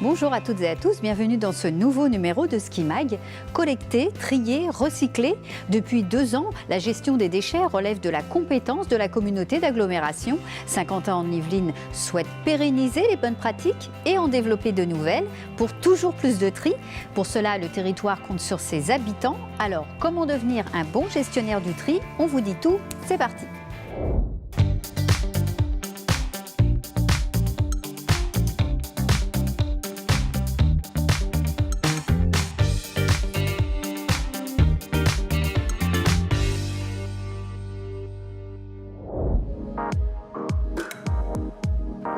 Bonjour à toutes et à tous, bienvenue dans ce nouveau numéro de Ski Mag. Collecter, trier, recycler. Depuis 2 ans, la gestion des déchets relève de la compétence de la communauté d'agglomération. Saint-Quentin-en-Yvelines souhaite pérenniser les bonnes pratiques et en développer de nouvelles pour toujours plus de tri. Pour cela, le territoire compte sur ses habitants. Alors, comment devenir un bon gestionnaire du tri? On vous dit tout, c'est parti.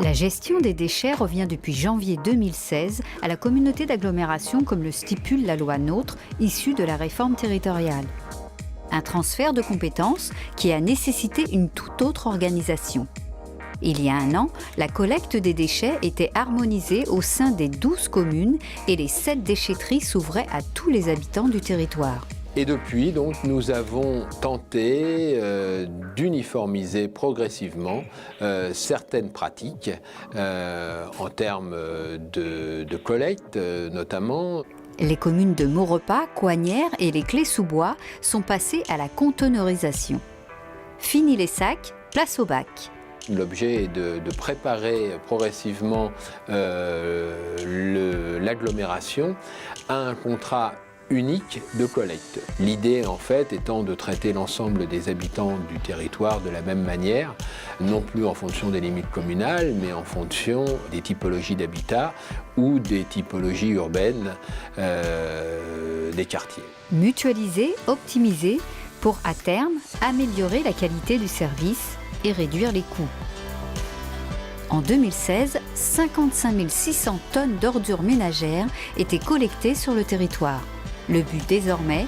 La gestion des déchets revient depuis janvier 2016 à la communauté d'agglomération comme le stipule la loi NOTRe issue de la réforme territoriale. Un transfert de compétences qui a nécessité une toute autre organisation. Il y a 1 an, la collecte des déchets était harmonisée au sein des 12 communes et les 7 déchetteries s'ouvraient à tous les habitants du territoire. Et depuis, donc, nous avons tenté d'uniformiser progressivement certaines pratiques en termes de collecte notamment. Les communes de Maurepas, Coignères et les Clés-sous-Bois sont passées à la conteneurisation. Fini les sacs, place au bac. L'objet est de préparer progressivement l'agglomération à un contrat unique de collecte. L'idée en fait étant de traiter l'ensemble des habitants du territoire de la même manière, non plus en fonction des limites communales, mais en fonction des typologies d'habitat ou des typologies urbaines des quartiers. Mutualiser, optimiser pour à terme améliorer la qualité du service et réduire les coûts. En 2016, 55 600 tonnes d'ordures ménagères étaient collectées sur le territoire. Le but désormais,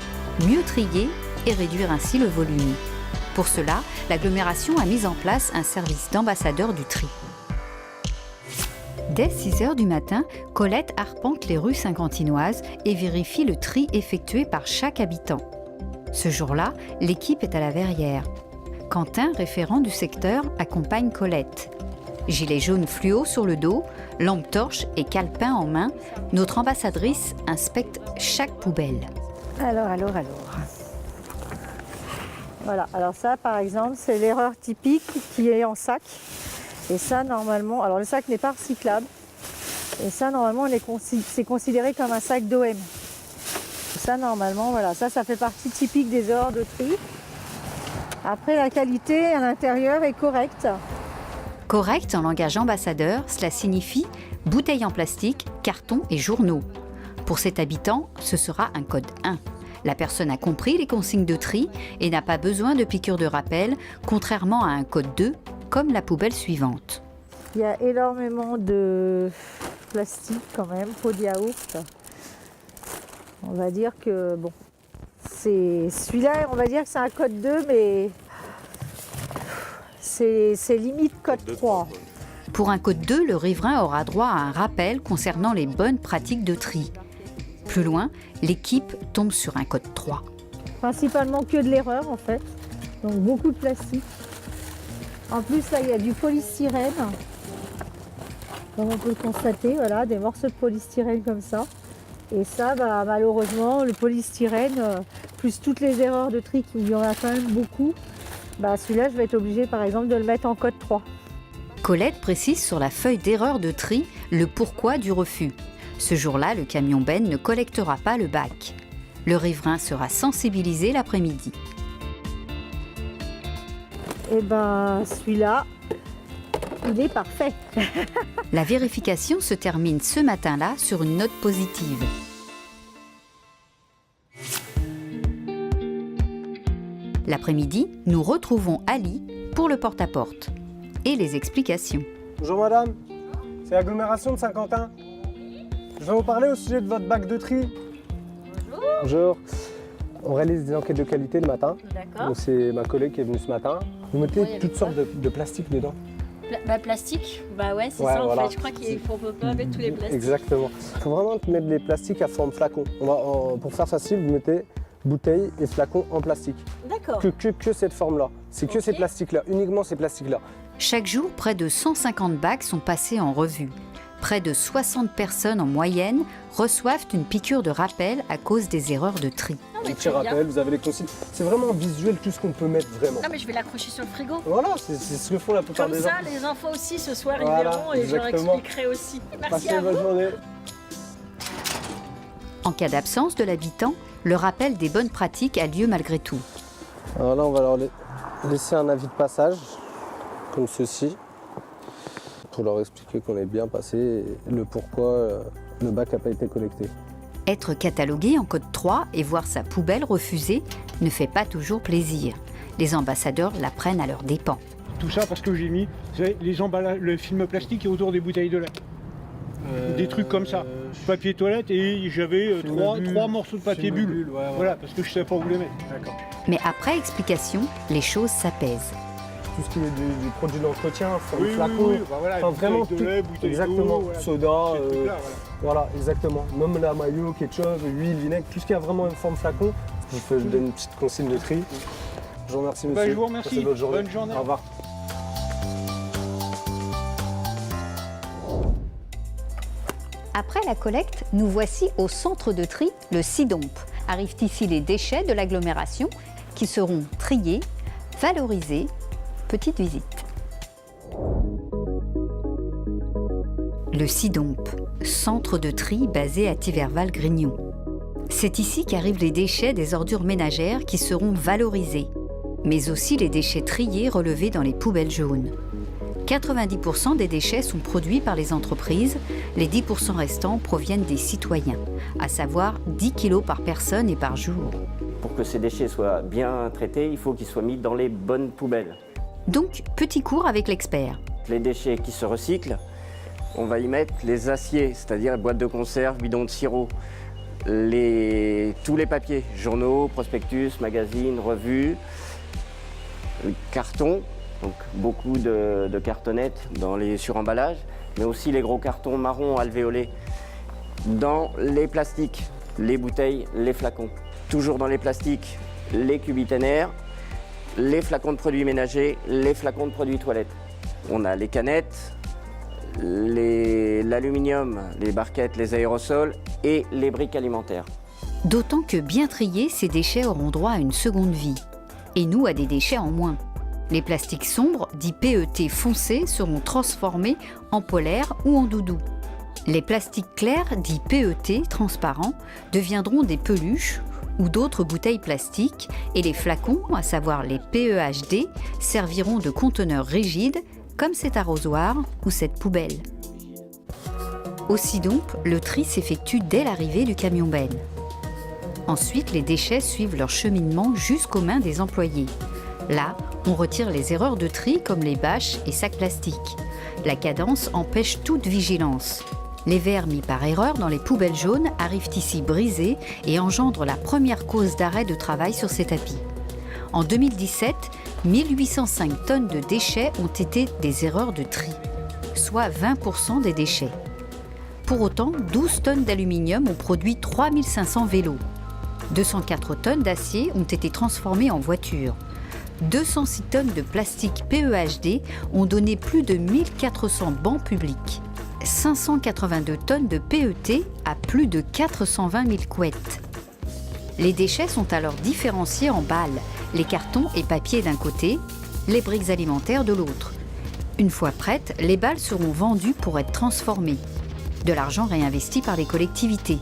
mieux trier et réduire ainsi le volume. Pour cela, l'agglomération a mis en place un service d'ambassadeur du tri. Dès 6 h du matin, Colette arpente les rues saint-quentinoises et vérifie le tri effectué par chaque habitant. Ce jour-là, l'équipe est à la verrière. Quentin, référent du secteur, accompagne Colette. Gilet jaune fluo sur le dos, lampe torche et calepin en main, notre ambassadrice inspecte chaque poubelle. Alors. Voilà, alors ça par exemple, c'est l'erreur typique qui est en sac. Et ça normalement, alors le sac n'est pas recyclable. Et ça normalement, c'est considéré comme un sac d'OM. Ça normalement, voilà, ça fait partie typique des erreurs de tri. Après la qualité à l'intérieur est correcte. Correct en langage ambassadeur, cela signifie bouteilles en plastique, carton et journaux. Pour cet habitant, ce sera un code 1. La personne a compris les consignes de tri et n'a pas besoin de piqûre de rappel, contrairement à un code 2, comme la poubelle suivante. Il y a énormément de plastique quand même, pot de yaourt. On va dire que, bon, c'est celui-là, on va dire que c'est un code 2, mais c'est limite code 3. Pour un code 2, le riverain aura droit à un rappel concernant les bonnes pratiques de tri. Plus loin, l'équipe tombe sur un code 3. Principalement que de l'erreur en fait, donc beaucoup de plastique. En plus là il y a du polystyrène, comme on peut le constater, voilà, des morceaux de polystyrène comme ça. Et ça, malheureusement, le polystyrène, plus toutes les erreurs de tri, il y en a quand même beaucoup, celui-là je vais être obligée par exemple de le mettre en code 3. Colette précise sur la feuille d'erreur de tri le pourquoi du refus. Ce jour-là, le camion benne ne collectera pas le bac. Le riverain sera sensibilisé l'après-midi. Et celui-là, il est parfait. La vérification se termine ce matin-là sur une note positive. L'après-midi, nous retrouvons Ali pour le porte-à-porte et les explications. Bonjour madame, c'est l'agglomération de Saint-Quentin. Je vais vous parler au sujet de votre bac de tri. Bonjour. Bonjour. On réalise des enquêtes de qualité le matin. D'accord. C'est ma collègue qui est venue ce matin. Vous mettez toutes sortes de plastique dedans. Plastique, ouais, c'est ça voilà. en fait. Je crois qu'il ne faut pas mettre tous les plastiques. Exactement. Il faut vraiment mettre les plastiques à forme flacon. Pour faire facile, vous mettez bouteille et flacon en plastique. D'accord. Que cette forme-là. C'est que ces plastiques-là, uniquement ces plastiques-là. Chaque jour, près de 150 bacs sont passés en revue. Près de 60 personnes en moyenne reçoivent une piqûre de rappel à cause des erreurs de tri. Non, mais Un petit très bien. rappel, vous avez les consignes. C'est vraiment visuel tout ce qu'on peut mettre vraiment. Non, mais je vais l'accrocher sur le frigo. Voilà, c'est ce que font la plupart Comme des gens. ça, les enfants aussi, ce soir, ils Voilà, verront et je leur exactement. expliquerai aussi. Merci Passez à une bonne vous. journée. En cas d'absence de l'habitant, le rappel des bonnes pratiques a lieu malgré tout. Alors là, on va leur laisser un avis de passage, comme ceci, pour leur expliquer qu'on est bien passé et le pourquoi le bac n'a pas été collecté. Être catalogué en code 3 et voir sa poubelle refusée ne fait pas toujours plaisir. Les ambassadeurs la prennent à leurs dépens. Tout ça parce que j'ai mis les emballages, le film plastique autour des bouteilles de lait. Des trucs comme ça. Papier toilette et j'avais trois morceaux de papier bulle. Voilà, parce que je ne savais pas où les mettre. D'accord. Mais après explication, les choses s'apaisent. Tout ce qui est du produit d'entretien, forme Oui, flacon, oui, bah voilà, enfin, vraiment bouteilles de lait, bouteilles exactement, d'eau, voilà, soda, ces trucs-là, voilà, exactement. Même la maillot, ketchup, huile, vinaigre, tout ce qui a vraiment une forme flacon, je vous donne une petite consigne de tri. Je vous remercie, monsieur. Bah, je vous remercie. Passez bonne journée. Bonne journée. Au revoir. Après la collecte, nous voici au centre de tri, le SIDOMP. Arrivent ici les déchets de l'agglomération qui seront triés, valorisés. Petite visite. Le SIDOMP, centre de tri basé à Thiverval-Grignon. C'est ici qu'arrivent les déchets des ordures ménagères qui seront valorisés, mais aussi les déchets triés relevés dans les poubelles jaunes. 90% des déchets sont produits par les entreprises, les 10% restants proviennent des citoyens, à savoir 10 kg par personne et par jour. Pour que ces déchets soient bien traités, il faut qu'ils soient mis dans les bonnes poubelles. Donc, petit cours avec l'expert. Les déchets qui se recyclent, on va y mettre les aciers, c'est-à-dire boîtes de conserve, bidons de sirop, tous les papiers, journaux, prospectus, magazines, revues, cartons, donc beaucoup de cartonnettes dans les suremballages, mais aussi les gros cartons marrons alvéolés dans les plastiques, les bouteilles, les flacons. Toujours dans les plastiques, les cubiténaires, les flacons de produits ménagers, les flacons de produits toilettes. On a les canettes, l'aluminium, les barquettes, les aérosols et les briques alimentaires. D'autant que bien triés, ces déchets auront droit à une seconde vie. Et nous, à des déchets en moins. Les plastiques sombres, dits PET foncés, seront transformés en polaire ou en doudou. Les plastiques clairs, dits PET transparents, deviendront des peluches ou d'autres bouteilles plastiques et les flacons, à savoir les PEHD, serviront de conteneurs rigides comme cet arrosoir ou cette poubelle. Au SIDOMP, le tri s'effectue dès l'arrivée du camion benne. Ensuite, les déchets suivent leur cheminement jusqu'aux mains des employés. Là, on retire les erreurs de tri comme les bâches et sacs plastiques. La cadence empêche toute vigilance. Les verres mis par erreur dans les poubelles jaunes arrivent ici brisés et engendrent la première cause d'arrêt de travail sur ces tapis. En 2017, 1805 tonnes de déchets ont été des erreurs de tri, soit 20% des déchets. Pour autant, 12 tonnes d'aluminium ont produit 3500 vélos. 204 tonnes d'acier ont été transformées en voitures. 206 tonnes de plastique PEHD ont donné plus de 1400 bancs publics. 582 tonnes de PET à plus de 420 000 couettes. Les déchets sont alors différenciés en balles, les cartons et papiers d'un côté, les briques alimentaires de l'autre. Une fois prêtes, les balles seront vendues pour être transformées. De l'argent réinvesti par les collectivités.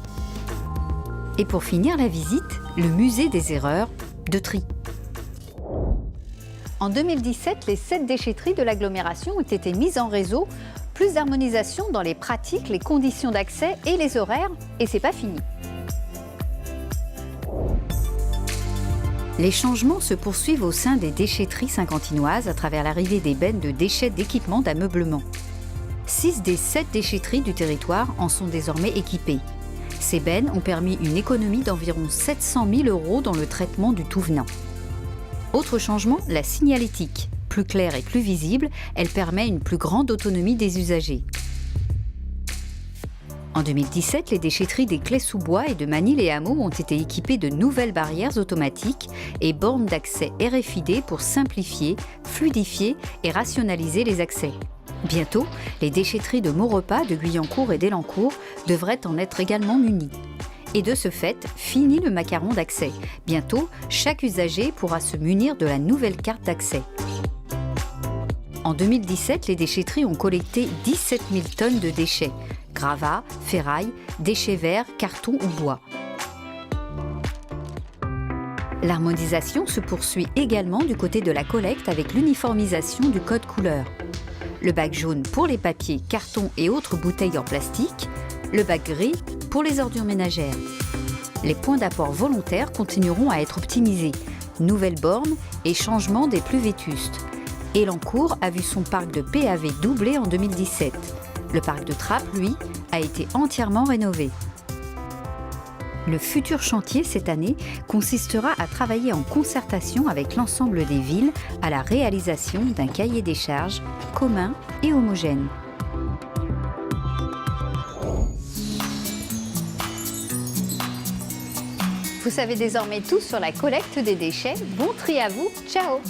Et pour finir la visite, le musée des erreurs de tri. En 2017, les 7 déchetteries de l'agglomération ont été mises en réseau. Plus d'harmonisation dans les pratiques, les conditions d'accès et les horaires, et c'est pas fini. Les changements se poursuivent au sein des déchetteries saint-quentinoises à travers l'arrivée des bennes de déchets d'équipements d'ameublement. 6 des 7 déchetteries du territoire en sont désormais équipées. Ces bennes ont permis une économie d'environ 700 000 € dans le traitement du tout venant. Autre changement, la signalétique. Plus claire et plus visible, elle permet une plus grande autonomie des usagers. En 2017, les déchetteries des Clés-sous-Bois et de Magny-les-Hameaux ont été équipées de nouvelles barrières automatiques et bornes d'accès RFID pour simplifier, fluidifier et rationaliser les accès. Bientôt, les déchetteries de Maurepas, de Guyancourt et d'Elancourt devraient en être également munies. Et de ce fait, fini le macaron d'accès. Bientôt, chaque usager pourra se munir de la nouvelle carte d'accès. En 2017, les déchetteries ont collecté 17 000 tonnes de déchets, gravats, ferraille, déchets verts, carton ou bois. L'harmonisation se poursuit également du côté de la collecte avec l'uniformisation du code couleur. Le bac jaune pour les papiers, cartons et autres bouteilles en plastique, le bac gris pour les ordures ménagères. Les points d'apport volontaires continueront à être optimisés, nouvelles bornes et changement des plus vétustes. Elancourt a vu son parc de PAV doubler en 2017. Le parc de Trappes, lui, a été entièrement rénové. Le futur chantier cette année consistera à travailler en concertation avec l'ensemble des villes à la réalisation d'un cahier des charges commun et homogène. Vous savez désormais tout sur la collecte des déchets. Bon tri à vous, ciao!